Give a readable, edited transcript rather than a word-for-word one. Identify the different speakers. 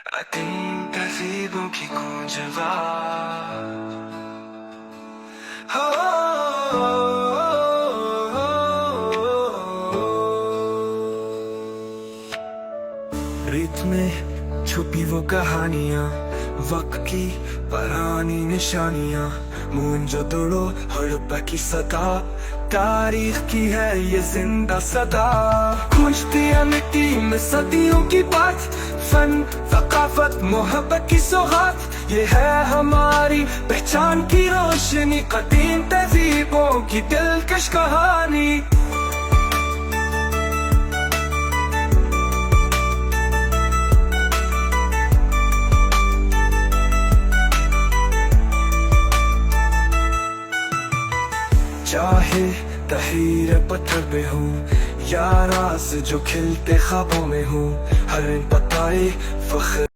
Speaker 1: अतीम तहजीबों की गूंजवा हो। रेत में छुपी वो कहानियां, वक्त की पुरानी निशानियां, मूंजो तोड़ो हड़प्पा की सदा, तारीख की है ये जिंदा सदा। गूंजती है मिट्टी में सदियों की बात, फन थकाफत मोहब्बत की सौगात, ये है हमारी पहचान की रोशनी, कदीम तहजीबों की दिलकश कहानी। चाहे तहीर पत्थर में हूँ या राज जो खिलते ख्वाबों में हूँ, हर इन पताए फख्र